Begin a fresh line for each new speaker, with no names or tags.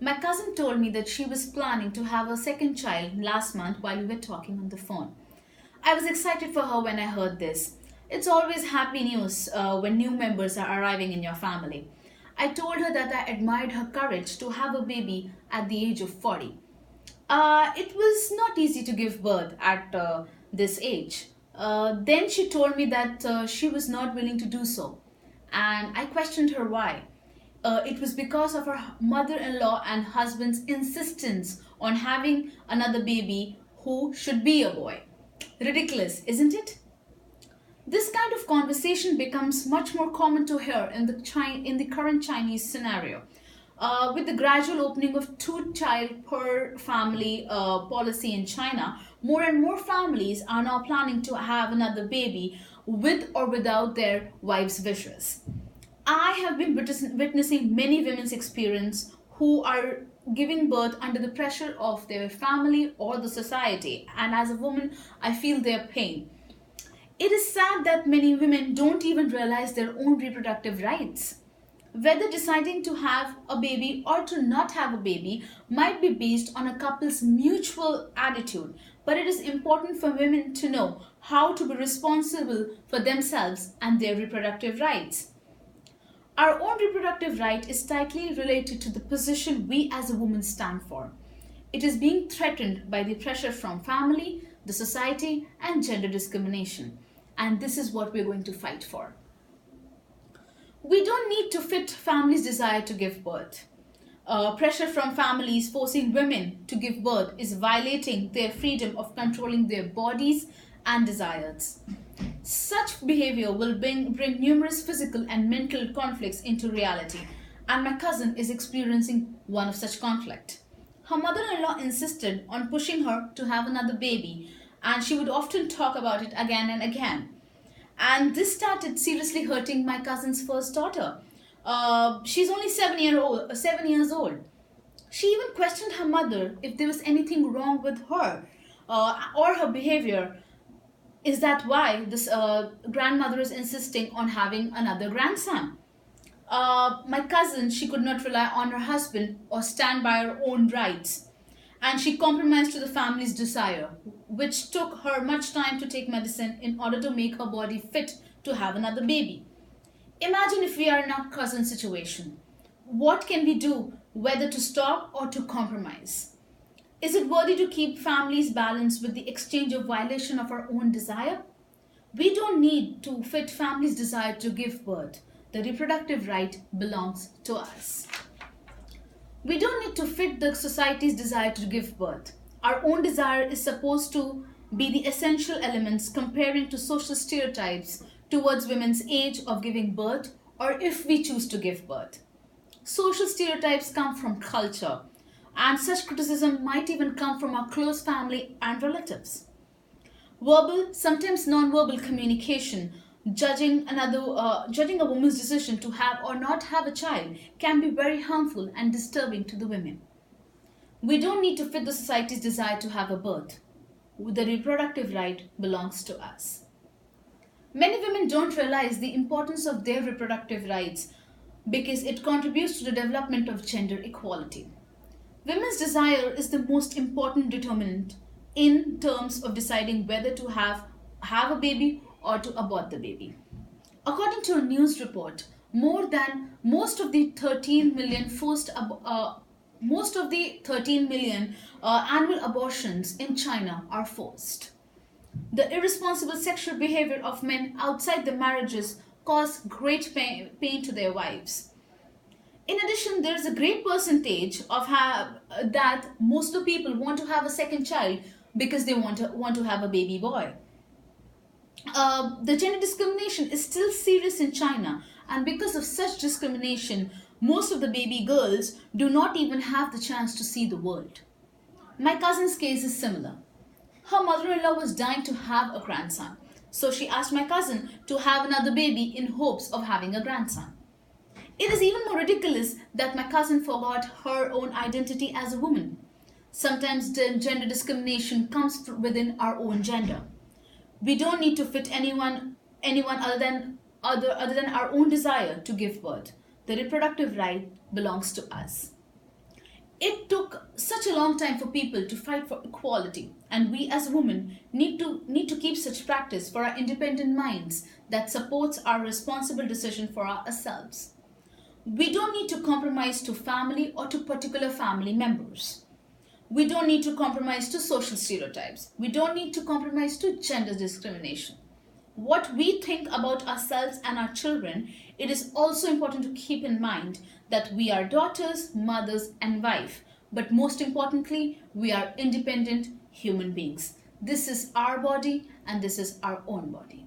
My cousin told me that she was planning to have a second child last month while we were talking on the phone. I was excited for her when I heard this. It's always happy news when new members are arriving in your family. I told her that I admired her courage to have a baby at the age of 40. It was not easy to give birth at this age. Then she told me that she was not willing to do so, and I questioned her why. It was because of her mother in law and husband's insistence on having another baby who should be a boy. Ridiculous, isn't it? This kind of conversation becomes much more common to hear in the current Chinese scenario. With the gradual opening of two-child per family policy in China, more and more families are now planning to have another baby with or without their wife's wishes. I have been witnessing many women's experience who are giving birth under the pressure of their family or the society, and as a woman, I feel their pain. It is sad that many women don't even realize their own reproductive rights. Whether deciding to have a baby or to not have a baby might be based on a couple's mutual attitude, but it is important for women to know how to be responsible for themselves and their reproductive rights. Our own reproductive right is tightly related to the position we as a woman stand for. It is being threatened by the pressure from family, the society, and gender discrimination. And this is what we're going to fight for. We don't need to fit families' desire to give birth. Pressure from families forcing women to give birth is violating their freedom of controlling their bodies and desires. Such behavior will bring numerous physical and mental conflicts into reality, and my cousin is experiencing one of such conflict. Her mother-in-law insisted on pushing her to have another baby, and she would often talk about it again and again. And this started seriously hurting my cousin's first daughter. She's only 7 years old. She even questioned her mother if there was anything wrong with her or her behavior. Is that why this grandmother is insisting on having another grandson? My cousin, she could not rely on her husband or stand by her own rights. And she compromised to the family's desire, which took her much time to take medicine in order to make her body fit to have another baby. Imagine if we are in our cousin's situation. What can we do, whether to stop or to compromise? Is it worthy to keep families balanced with the exchange of violation of our own desire? We don't need to fit families' desire to give birth. The reproductive right belongs to us. We don't need to fit the society's desire to give birth. Our own desire is supposed to be the essential elements comparing to social stereotypes towards women's age of giving birth or if we choose to give birth. Social stereotypes come from culture, and such criticism might even come from our close family and relatives. Verbal, sometimes non-verbal communication, judging a woman's decision to have or not have a child can be very harmful and disturbing to the women. We don't need to fit the society's desire to have a birth. The reproductive right belongs to us. Many women don't realize the importance of their reproductive rights because it contributes to the development of gender equality. Women's desire is the most important determinant in terms of deciding whether to have a baby or to abort the baby. According to a news report, more than most of the 13 million annual abortions in China are forced. The irresponsible sexual behavior of men outside their marriages cause great pain to their wives. In addition, there is a great percentage that most of the people want to have a second child because they want to have a baby boy. The gender discrimination is still serious in China, and because of such discrimination, most of the baby girls do not even have the chance to see the world. My cousin's case is similar. Her mother in law was dying to have a grandson, so she asked my cousin to have another baby in hopes of having a grandson. It is even more ridiculous that my cousin forgot her own identity as a woman. Sometimes gender discrimination comes within our own gender. We don't need to fit anyone other than our own desire to give birth. The reproductive right belongs to us. It took such a long time for people to fight for equality, and we as women need to keep such practice for our independent minds that supports our responsible decision for ourselves. We don't need to compromise to family or to particular family members. We don't need to compromise to social stereotypes. We don't need to compromise to gender discrimination. What we think about ourselves and our children, it is also important to keep in mind that we are daughters, mothers, and wife. But most importantly, we are independent human beings. This is our body and this is our own body.